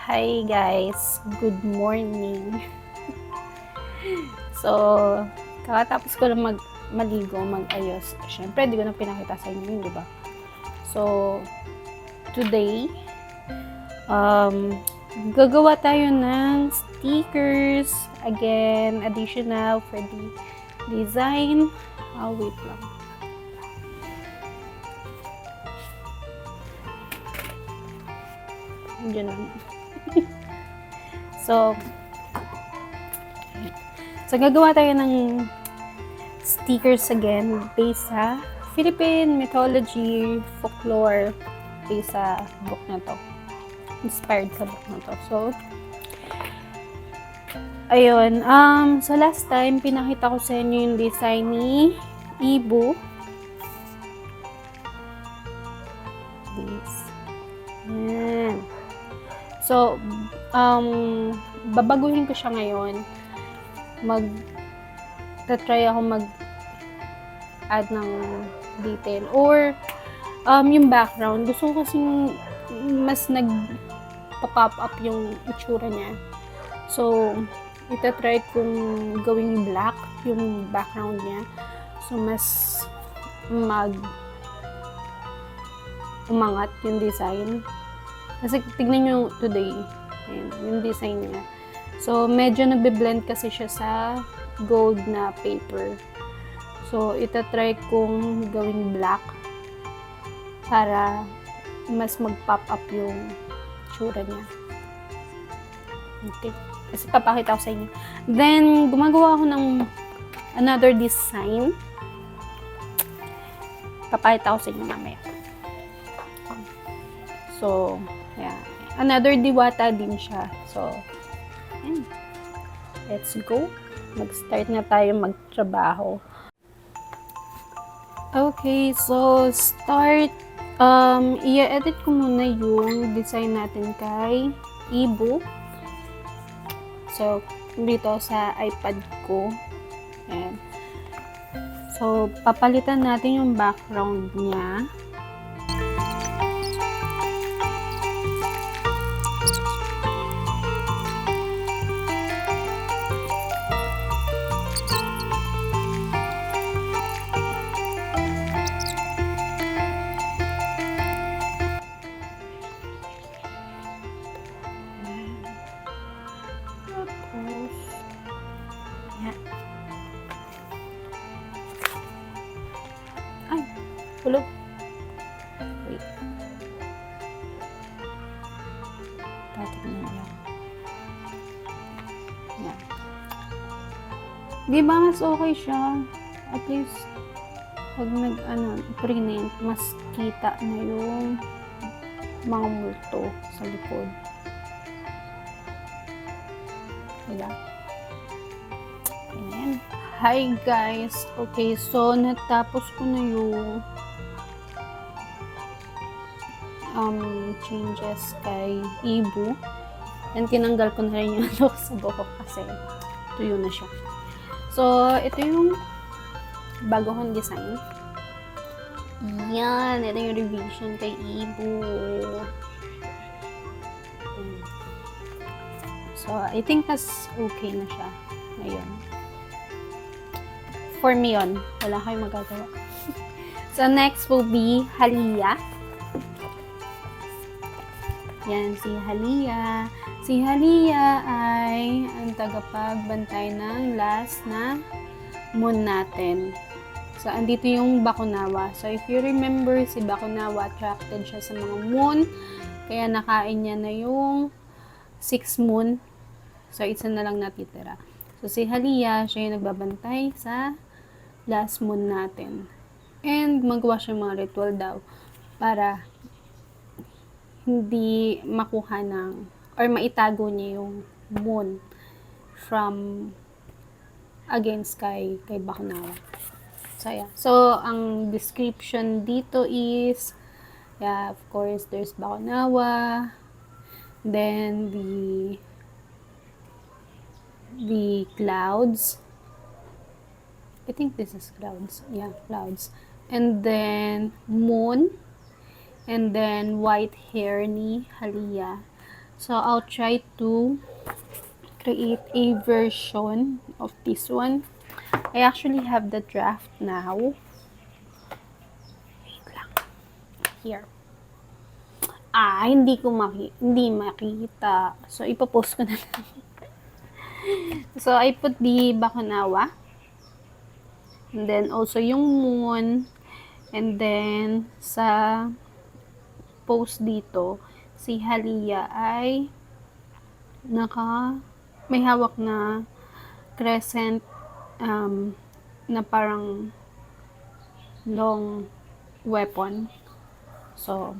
Hi guys, good morning. So, kakatapos ko lang maligo, mag-ayos. Syempre, di ko na pinakita sa inyo yun, di ba? So, today, gagawa tayo ng stickers. Again, additional for the design. Wait lang. Diyan lang. So, gagawa tayo ng stickers again based sa Philippine mythology, folklore, based sa book na to. Inspired sa book na to. So, ayun. So last time, pinakita ko sa inyo yung design ni Ibu. This. Yan. So, babaguhin ko siya ngayon. Try ako mag-add ng detail. Or, yung background. Gusto ko kasing mas nag-pop up yung itsura niya. So, itatry kong gawing black yung background niya. So, mas umangat yung design. Kasi tignan nyo today, ayan, yung design niya. So, medyo nagbe-blend kasi siya sa gold na paper. So, itatry kong gawing black para mas mag-pop up yung tsura niya. Okay. Kasi papakita ko sa inyo. Then, gumagawa ako ng another design. Papakita ko sa inyo mamaya. So, yeah. Another diwata din siya. So, ayan. Let's go. Mag-start na tayo magtrabaho. Okay, so start. I-edit ko muna yung design natin kay Ibu. So, dito sa iPad ko. Ayan. So, papalitan natin yung background niya. Ay, hulog. Wait. Tatignan niya. Yan. Di ba mas okay siya? At least, pag print, mas kita na yung mga multo sa likod. Diba? Ayan. Hi guys! Okay, so natapos ko na yung changes kay Ibu. And tinanggal ko na rin yung look sa buhok kasi tuyo na siya. So, ito yung bago kong design. Yan! Ito yung revision kay Ibu. So, I think that's okay na siya ngayon. For me yun. Wala kayong magagawa. So, next will be Halia. Yan, si Halia. Si Halia ay ang tagapagbantay ng last na moon natin. So, andito yung Bakunawa. So, if you remember, si Bakunawa attracted siya sa mga moon. Kaya nakain niya na yung 6 moon. So, isa na lang natitira. So, si Halia, siya yung nagbabantay sa last moon natin. And, magawa siya mga ritual daw para hindi makuha ng or maitago niya yung moon from against kay Bakunawa. So, yeah. So, ang description dito is, yeah, of course, there's Bakunawa. Then, the clouds. I think this is clouds. Yeah, clouds. And then, moon. And then, white hair ni Halia. So, I'll try to create a version of this one. I actually have the draft now. Wait lang. Here. Hindi makita. So, ipopost ko na lang. So, I put the Bakunawa. And then, also yung moon. And then, sa post dito, si Halia ay may hawak na crescent na parang long weapon. So,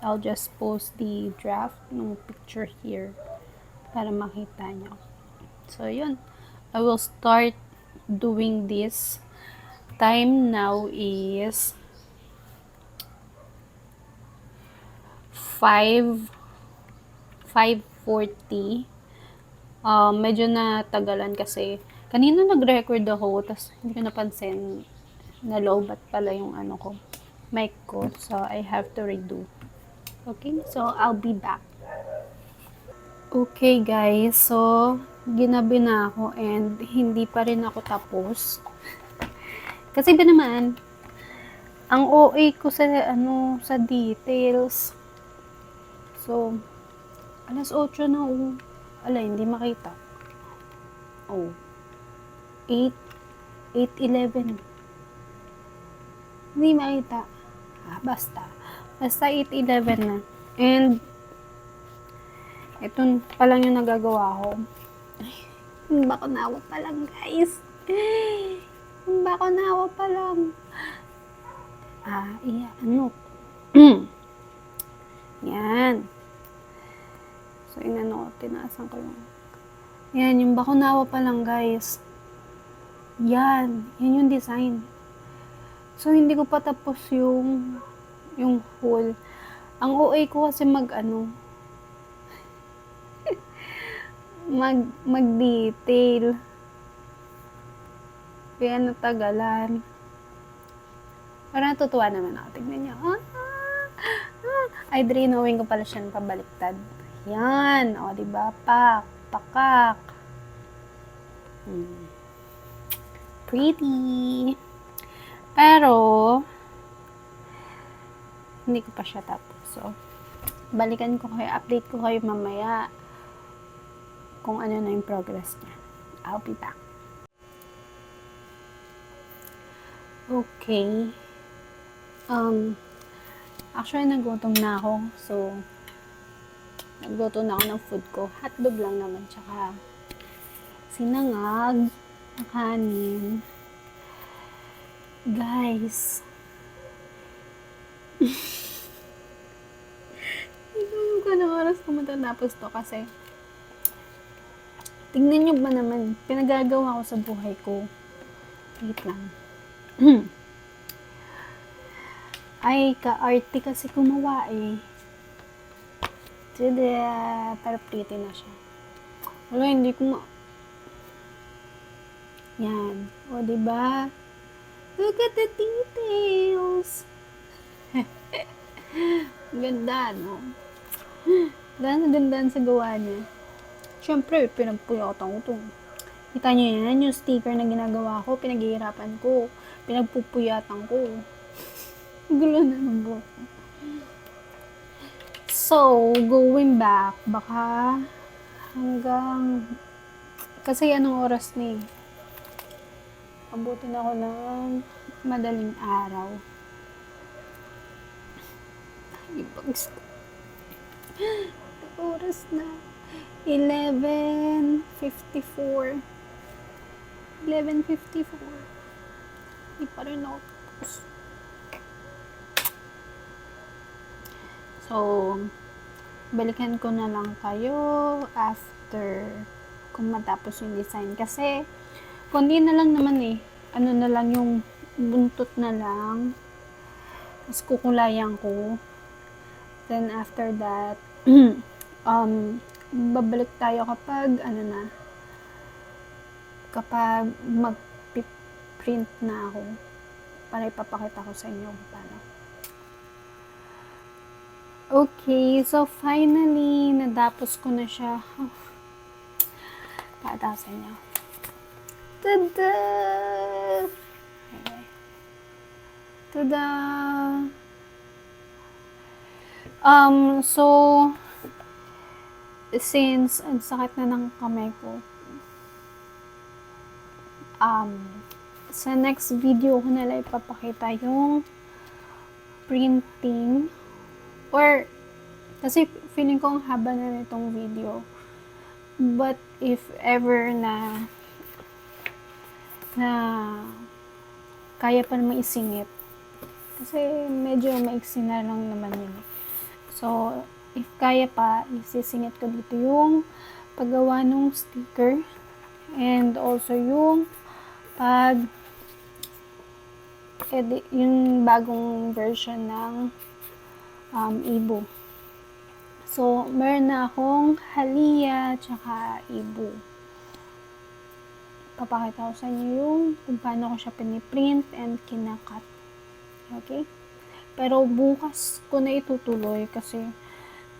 I'll just post the draft ng picture here para makita nyo. So, yun. I will start doing this. Time now is 5:40. Medyo natagalan kasi kanina nag-record ako, tapos hindi ko napansin na lowbat pala yung mic ko. So, I have to redo. Okay, so I'll be back. Okay guys, so ginabi na ako and hindi pa rin ako tapos. Kasi ba naman, ang OA ko sa details. So, alas 8 na hindi makita. 8:11. Hindi makita. Basta 8:11 na. And, ito pa lang yung nagagawa ko. Yung Bakunawa pa lang, guys. Yung Bakunawa pa lang. Yan. So, tinaasan ko lang. Yan, yung Bakunawa pa lang, guys. Yan yung design. So, hindi ko pa tapos yung whole. Ang OA ko kasi mag-detail. Kaya natagalan. Pero natutuwa naman ako. Tignan nyo. Ay, drawing ko pala siya ng pabaliktad. Yan. O, diba? Pakak. Pretty. Pero, hindi ko pa siya tapos. So, balikan ko kayo, update ko kayo mamaya kung ano na yung progress niya. I'll be back. Okay. Actually, nagutom na ako. So, nagluto na ako ng food ko. Hotdog lang naman, tsaka sinangag na kanin. Guys, hindi ko na oras kung matatapos to kasi tingnan nyo ba naman, pinagagawa ko sa buhay ko. Wait lang. Ay, ka-arty kasi gumawa eh. Tada! Pero pretty na siya. Wala, hindi ko Yan. O, diba? Look at the details! Ganda, no? Ganda sa gawa niya. Siyempre, pinagpuyatan ko to. Kita niyo yan, yung sticker na ginagawa ko, pinaghihirapan ko, pinagpupuyatan ko. Gulo na ng buhok. So, going back, baka hanggang, kasi anong oras na eh? Abutin ako ng madaling araw. Oras na. 11:54. 11:54. Hindi pa rin ako tapos. So, balikan ko na lang kayo after kung matapos yung design. Kasi, kundi na lang naman eh. Ano na lang yung buntot na lang. Tapos kukulayan ko. Then, after that, babalik tayo kapag mag-print na ako para ipapakita ko sa inyo paano. Okay, so finally, natapos ko na siya. Patasan niya. Tada! Tada! So, since ang sakit na ng kamay ko, sa next video ko na lang ipapakita yung printing or kasi feeling ko ang haba na nitong video. But if ever na kaya pa naman isingit kasi medyo maiksi na lang naman yun. So, if kaya pa, isisingit ko dito yung paggawa ng sticker and also yung yung bagong version ng Ibo. So, meron na akong Halia tsaka Ibo. Papakita ko sa inyo yung kung paano ko siya piniprint and kinakat. Okay? Pero bukas ko na itutuloy kasi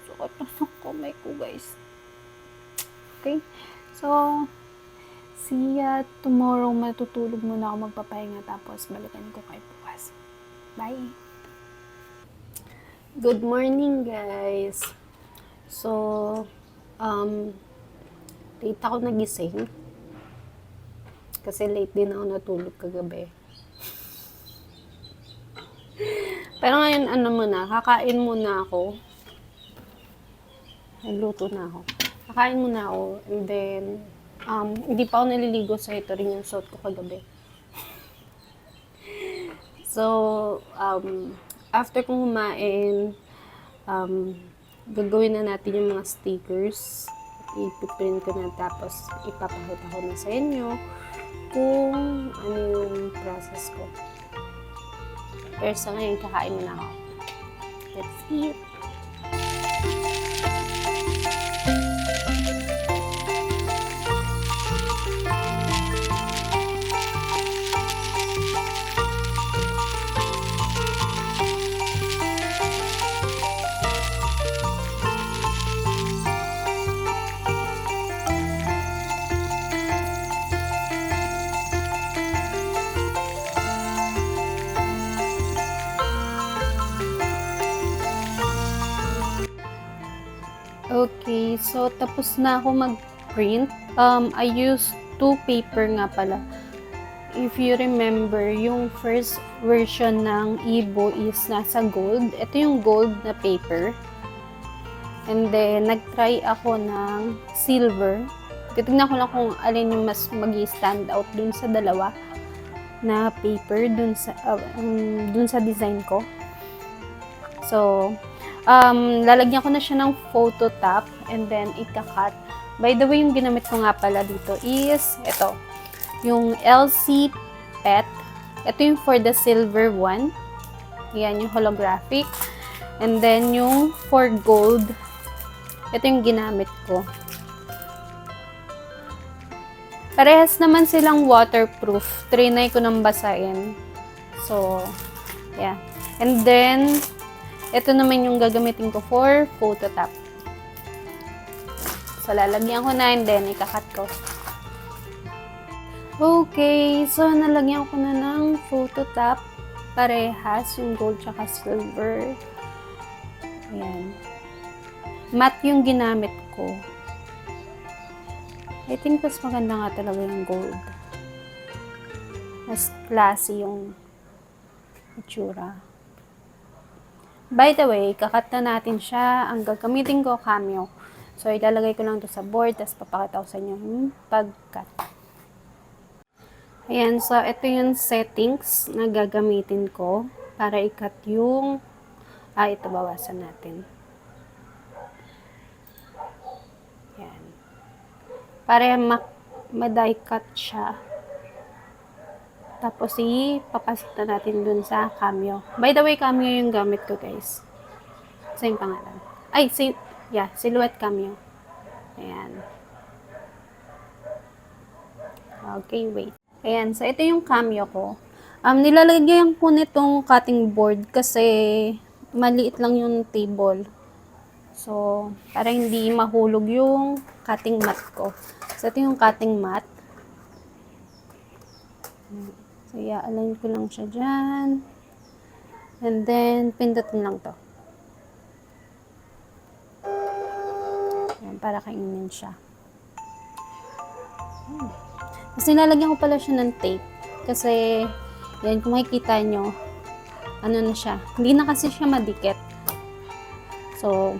sukat na sa kamay ko, guys. Okay? So, see ya tomorrow. Matutulog muna ako, magpapahinga, tapos balikan ko kayo bukas. Bye! Good morning, guys! So, late ako nagising. Kasi late din ako natulog kagabi. Pero ngayon, kakain muna ako. Nagluto na ako. Kakain muna ako. And then, hindi pa ako naliligo, so ito rin yung suot ko kagabi. So, after kong kumain, gagawin na natin yung mga stickers. Ipiprint ko na, tapos ipapakita ko na sa inyo kung ano yung process ko. Pero sa ngayon, kakain muna ako. Let's eat! Okay, so tapos na ako mag-print. I used 2 paper nga pala. If you remember, yung first version ng Ibo is nasa gold. Ito yung gold na paper. And then, nag-try ako ng silver. Titignan ko lang kung alin yung mas mag-stand out dun sa dalawa na paper dun sa design ko. So, lalagyan ko na siya ng photo top and then ika-cut. By the way, yung ginamit ko nga pala dito is ito, yung LC PET. Ito yung for the silver one. Yan yung holographic. And then yung for gold, ito yung ginamit ko. Parehas naman silang waterproof. Trinay ko nang basahin. So, yeah. And then, ito naman yung gagamitin ko for photo top. So, lalagyan ko na and then ikakat ko. Okay, so nalagyan ko na ng photo top. Parehas yung gold tsaka silver. Ayan. Matte yung ginamit ko. I think mas maganda nga talaga yung gold. Mas classy yung itsura. By the way, kakat na natin siya. Ang gagamitin ko, Cameo. So, ilalagay ko lang ito sa board, tapos papakita ko sa inyo yung pag-cut. Ayan, so ito yung settings na gagamitin ko para i-cut yung... ito bawasan natin. Ayan. Para ma-die cut siya. Tapos, ipapasok na natin dun sa Cameo. By the way, Cameo yung gamit ko, guys. Sa yung pangalan. Silhouette Cameo. Ayan. Okay, wait. Ayan, so ito yung Cameo ko. Nilalagyan ko nitong cutting board kasi maliit lang yung table. So, para hindi mahulog yung cutting mat ko. So, ito yung cutting mat. So, i-align ko lang siya dyan. And then, pindutin lang to. Ayan, para kainin siya. Tapos, nilalagyan ko pala siya ng tape. Kasi, yan, kung makikita nyo, ano na siya. Hindi na kasi siya madikit. So,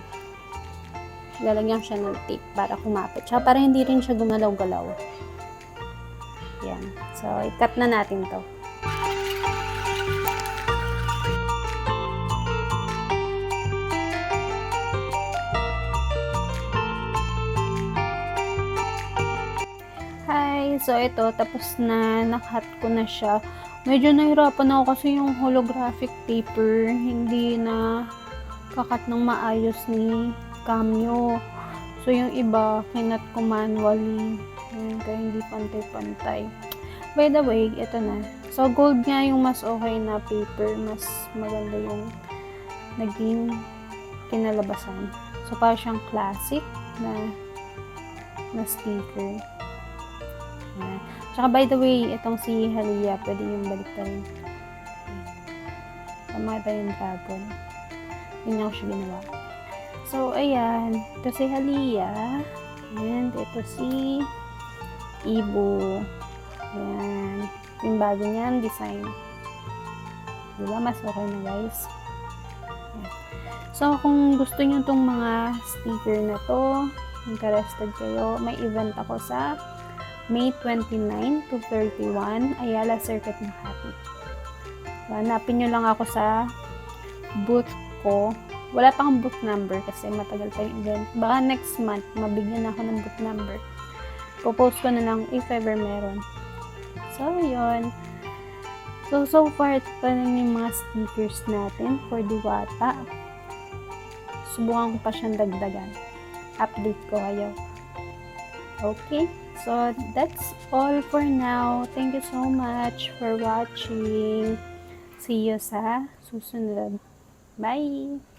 lalagyan siya ng tape para kumapit siya. Para hindi rin siya gumalaw-galaw. Yan. So, i-cut na natin to. Hi! So, ito, tapos na, nakat ko na siya. Medyo nahirapan ako kasi yung holographic paper, hindi na kakat ng maayos ni Cameo. So, yung iba, kinat ko manually. Kaya hindi pantay-pantay. By the way, ito na. So, gold nga yung mas okay na paper. Mas maganda yung naging kinalabasan. So, parang siyang classic na sticker. Ayan. Tsaka by the way, itong si Halia, pwede yung balik na rin. Pamata yung dragon. Yun yung siya ginawa. So, ayan. Ito si Halia. And ito si Ibu. Ayan. Yung bago niyan, design. Diba? Mas okay na, guys. Ayan. So, kung gusto nyo itong mga sticker na to, interested kayo, may event ako sa May 29 to 31, Ayala Circuit, Makati. Hanapin nyo lang ako sa booth ko. Wala pa akong booth number kasi matagal pa yung event. Baka next month, mabigyan ako ng booth number. Popost ko na lang if ever meron. So, yun. So far, ito pa lang yung mga stickers natin for Diwata. Subukan ko pa siyang dagdagan. Update ko kayo. Okay. So, that's all for now. Thank you so much for watching. See you sa susunod. Bye!